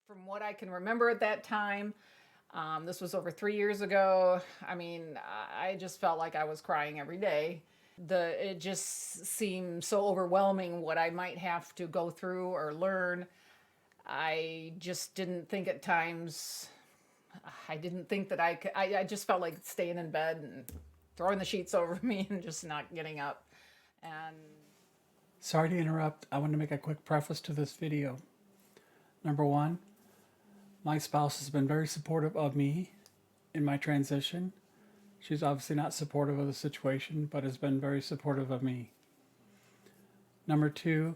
From what I can remember at that time, this was over 3 years ago. I mean, I just felt like I was crying every day. It just seemed so overwhelming what I might have to go through or learn. I just didn't think at times, I didn't think that I could, I just felt like staying in bed and throwing the sheets over me and just not getting up. And Sorry to interrupt. I want to make a quick preface to this video. Number one, my spouse has been very supportive of me in my transition. She's obviously not supportive of the situation, but has been very supportive of me. Number two,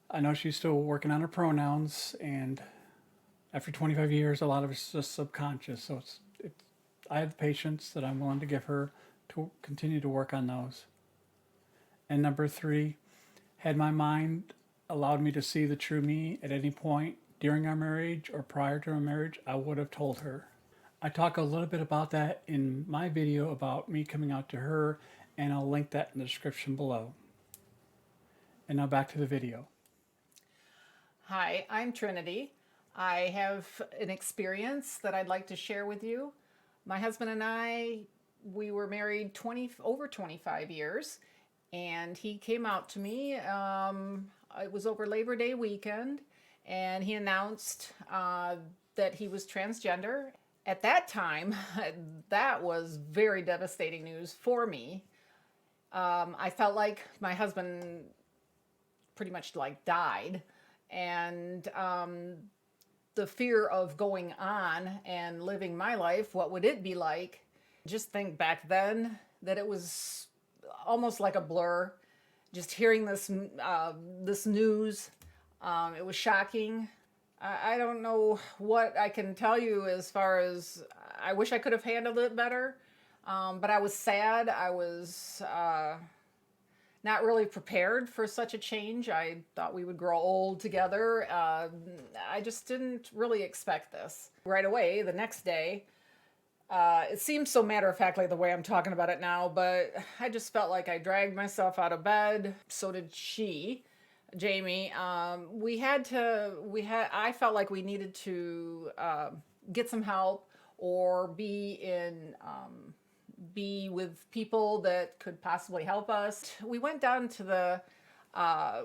I know she's still working on her pronouns, and after 25 years, a lot of it's just subconscious. So I have the patience that I'm willing to give her to continue to work on those. And number three, had my mind allowed me to see the true me at any point during our marriage or prior to our marriage, I would have told her. I talk a little bit about that in my video about me coming out to her, and I'll link that in the description below. And now back to the video. Hi, I'm Trinity. I have an experience that I'd like to share with you. My husband and I, we were married over 25 years, and he came out to me. It was over Labor Day weekend, and he announced that he was transgender. At that time, that was very devastating news for me. I felt like my husband pretty much like died, and the fear of going on and living my life, what would it be like? Just think back then that it was almost like a blur. Just hearing this news, it was shocking. I don't know what I can tell you as far as I wish I could have handled it better, but I was sad. I was not really prepared for such a change. I thought we would grow old together. I just didn't really expect this. Right away, the next day, it seems so matter-of-factly the way I'm talking about it now, but I just felt like I dragged myself out of bed. So did she, Jamie. I felt like we needed to get some help or be with people that could possibly help us. We went down to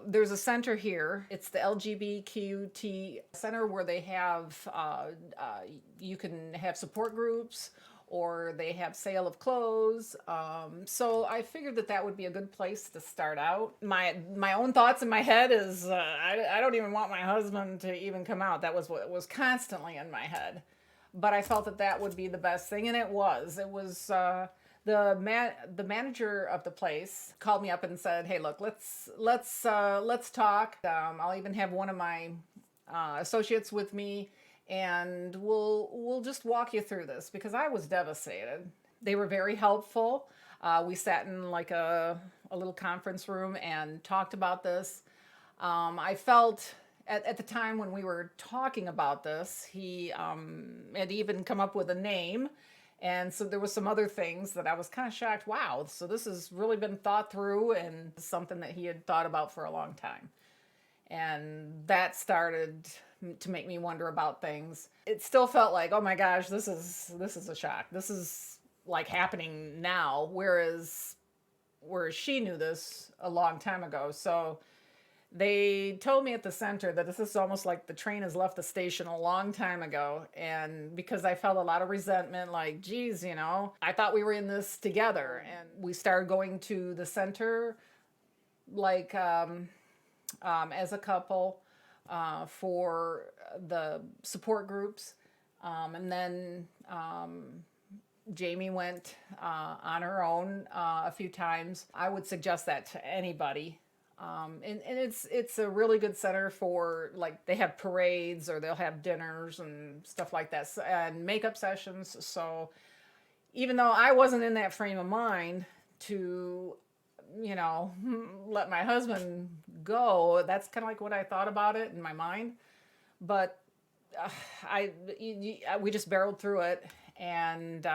there's a center here. It's the LGBTQ center where they have, you can have support groups or they have sale of clothes. So I figured that would be a good place to start out. My own thoughts in my head is, I don't even want my husband to even come out. That was what was constantly in my head. But I felt that would be the best thing, and it was. It was the manager of the place called me up and said, "Hey, look, let's talk. I'll even have one of my associates with me, and we'll just walk you through this," because I was devastated. They were very helpful. We sat in like a little conference room and talked about this. I felt at the time when we were talking about this, he had even come up with a name. And so there was some other things that I was kind of shocked. Wow, so this has really been thought through and something that he had thought about for a long time. And that started to make me wonder about things. It still felt like, oh my gosh, this is a shock. This is like happening now, whereas she knew this a long time ago. So they told me at the center that this is almost like the train has left the station a long time ago. And because I felt a lot of resentment, like, geez, I thought we were in this together. And we started going to the center like as a couple for the support groups. And then Jamie went on her own a few times. I would suggest that to anybody. And it's a really good center for, like, they have parades or they'll have dinners and stuff like that, and makeup sessions. So even though I wasn't in that frame of mind to, let my husband go, that's kind of like what I thought about it in my mind. But we just barreled through it, and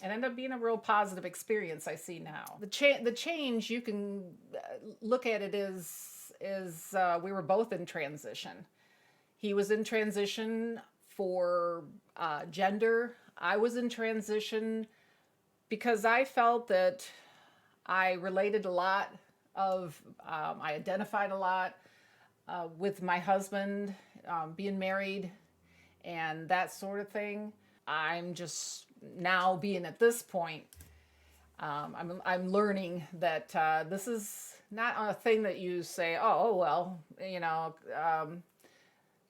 it ended up being a real positive experience. I see now the change. You can look at it as we were both in transition, He was in transition for gender. I was in transition because I felt that I related a lot I identified a lot with my husband, being married, and that sort of thing. I'm just now being at this point. I'm learning that this is not a thing that you say, oh well,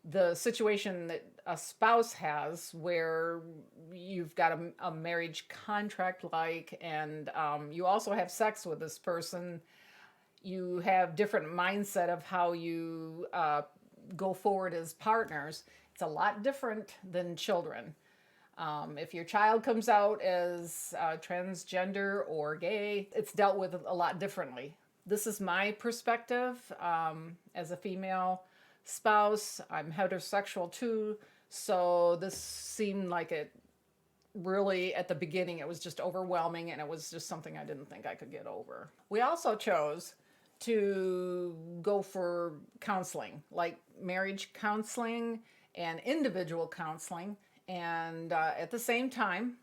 the situation that a spouse has where you've got a marriage contract and you also have sex with this person. You have different mindset of how you go forward as partners. It's a lot different than children. If your child comes out as transgender or gay, it's dealt with a lot differently. This is my perspective as a female spouse. I'm heterosexual too, so this seemed like it really, at the beginning, it was just overwhelming, and it was just something I didn't think I could get over. We also chose to go for counseling, like marriage counseling and individual counseling, and at the same time,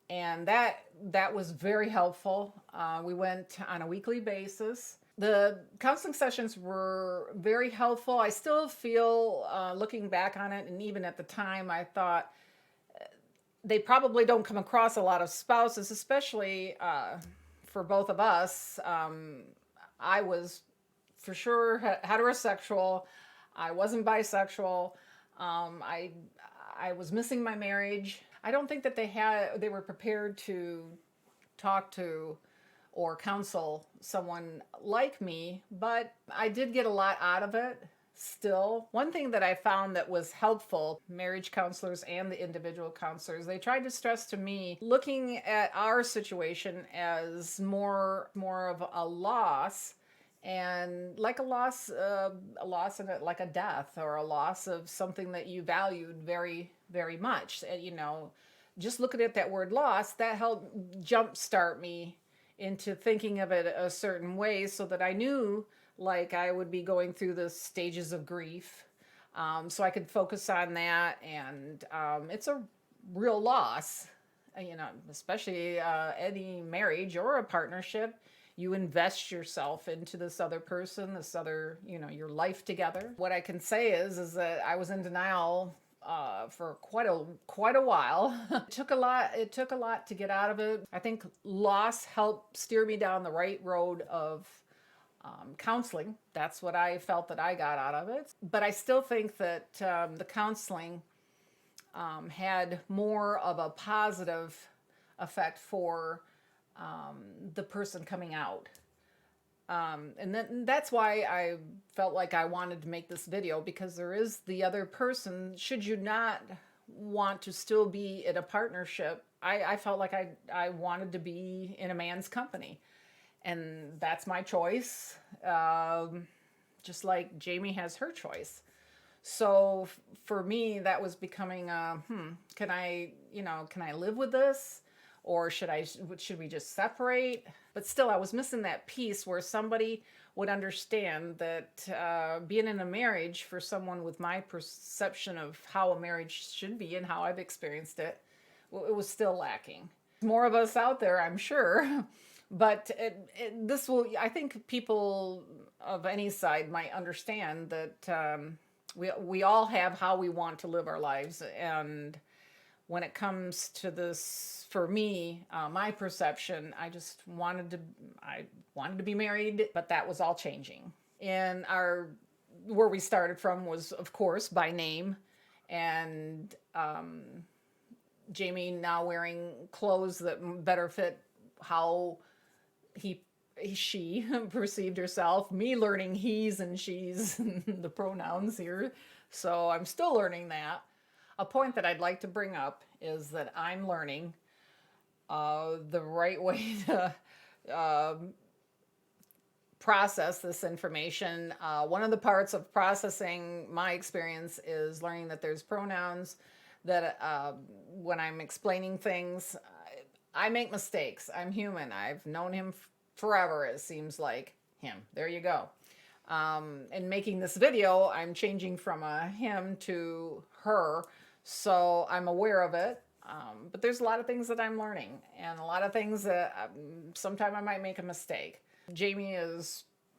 and that was very helpful. We went on a weekly basis. The counseling sessions were very helpful. I still feel, looking back on it, and even at the time, I thought they probably don't come across a lot of spouses, especially for both of us. I was for sure heterosexual. I wasn't bisexual. I was missing my marriage. I don't think that they were prepared to talk to or counsel someone like me, but I did get a lot out of it. Still, one thing that I found that was helpful, marriage counselors and the individual counselors, they tried to stress to me looking at our situation as more of a loss, and like a loss in it, like a death or a loss of something that you valued very, very much. And, just looking at that word loss, that helped jumpstart me into thinking of it a certain way, so that I knew, like, I would be going through the stages of grief, so I could focus on that. And it's a real loss, especially any marriage or a partnership. You invest yourself into this other person, your life together. What I can say is that I was in denial for quite a while. It took a lot to get out of it. I think loss helped steer me down the right road of counseling. That's what I felt that I got out of it. But I still think that the counseling had more of a positive effect for the person coming out. And that's why I felt like I wanted to make this video, because there is the other person. Should you not want to still be in a partnership, I felt like I wanted to be in a man's company. And that's my choice, just like Jamie has her choice. So for me, that was becoming, can I live with this? Or should we just separate? But still, I was missing that piece where somebody would understand that being in a marriage for someone with my perception of how a marriage should be and how I've experienced it, it was still lacking. More of us out there, I'm sure. But I think people of any side might understand that we all have how we want to live our lives. And when it comes to this, for me, my perception, I wanted to be married, but that was all changing. And where we started from was, of course, by name. And Jamie now wearing clothes that better fit how she perceived herself, me learning he's and she's, the pronouns here. So I'm still learning that. A point that I'd like to bring up is that I'm learning the right way to process this information. One of the parts of processing my experience is learning that there's pronouns, that when I'm explaining things, I make mistakes. I'm human. I've known him forever, it seems like. Him. There you go. In making this video, I'm changing from a him to her, so I'm aware of it. But there's a lot of things that I'm learning, and a lot of things that sometime I might make a mistake. Jamie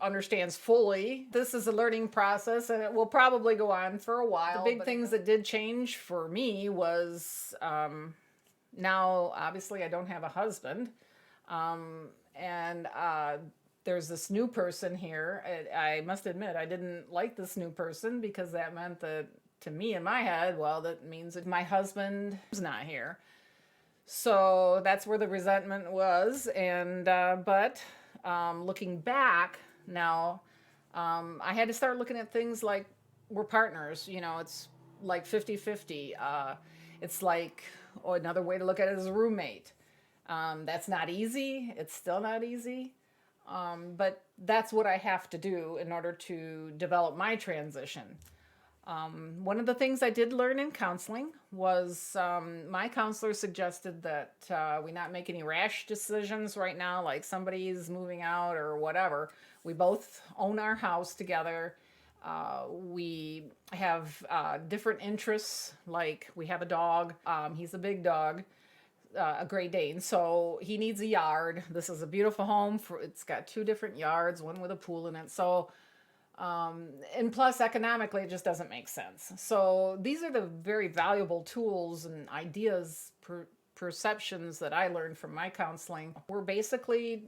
understands fully. This is a learning process, and it will probably go on for a while. The big things that did change for me was now, obviously, I don't have a husband, and there's this new person here. I must admit, I didn't like this new person because that meant that, to me in my head, well, that means that my husband is not here. So that's where the resentment was. And but looking back now, I had to start looking at things like we're partners. You know, it's like 50-50. It's like, or another way to look at it is a roommate. That's not easy. It's still not easy. But that's what I have to do in order to develop my transition. One of the things I did learn in counseling was my counselor suggested that we not make any rash decisions right now, like somebody's moving out or whatever. We both own our house together. We have different interests, like we have a dog. He's a big dog. A Great Dane, so he needs a yard. This is a beautiful home. It's got 2 different yards, one with a pool in it. So, and plus economically, it just doesn't make sense. So these are the very valuable tools and ideas, perceptions that I learned from my counseling. We're basically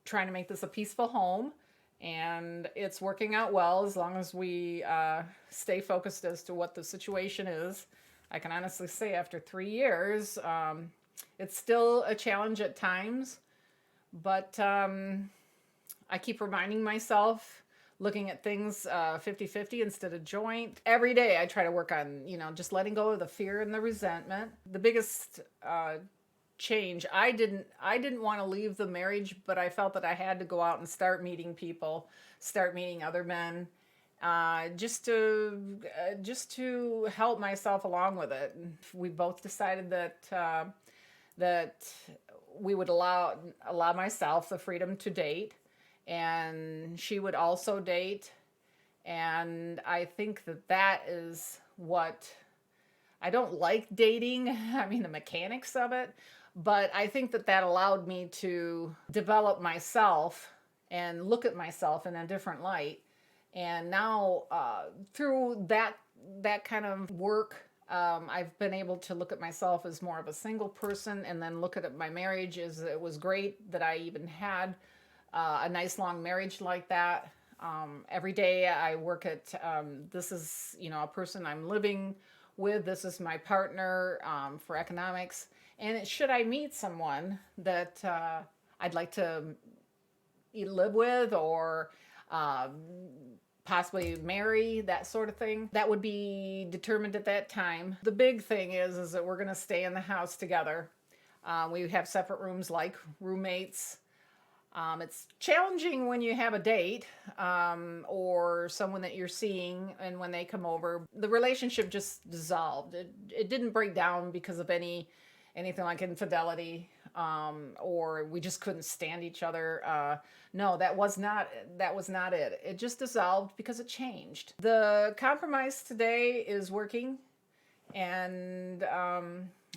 trying to make this a peaceful home, and it's working out well as long as we stay focused as to what the situation is. I can honestly say after 3 years, it's still a challenge at times, but I keep reminding myself, looking at things 50-50 instead of joint. Every day I try to work on, just letting go of the fear and the resentment. The biggest change, I didn't want to leave the marriage, but I felt that I had to go out and start meeting people, start meeting other men. Just to help myself along with it. We both decided that that we would allow myself the freedom to date, and she would also date. And I think that is what I don't like dating. I mean, the mechanics of it, but I think that allowed me to develop myself and look at myself in a different light. And now, through that kind of work, I've been able to look at myself as more of a single person, and then look at my marriage as it was great that I even had a nice long marriage like that. Every day I work at, this is, a person I'm living with. This is my partner for economics. And should I meet someone that I'd like to either live with or possibly marry, that sort of thing, that would be determined at that time. The big thing is that we're going to stay in the house together. We have separate rooms like roommates. It's challenging when you have a date or someone that you're seeing, and when they come over, the relationship just dissolved. It didn't break down because of anything like infidelity, or we just couldn't stand each other. No, that was not it. It just dissolved because it changed. The compromise today is working, and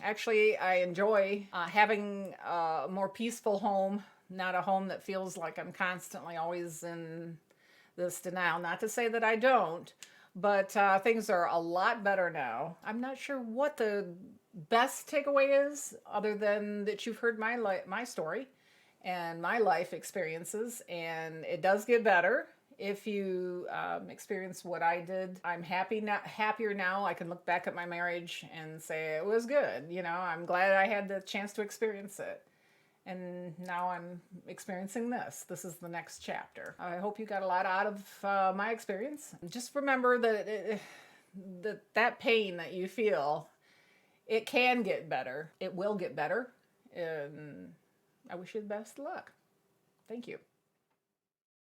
actually I enjoy having a more peaceful home, not a home that feels like I'm constantly always in this denial. Not to say that I don't, but things are a lot better now. I'm not sure what the best takeaway is, other than that you've heard my story and my life experiences, and it does get better if you experience what I did. I'm happier now. I can look back at my marriage and say it was good. I'm glad I had the chance to experience it. And now I'm experiencing this. This is the next chapter. I hope you got a lot out of my experience. Just remember that that pain that you feel, it can get better. It will get better. And I wish you the best of luck. Thank you.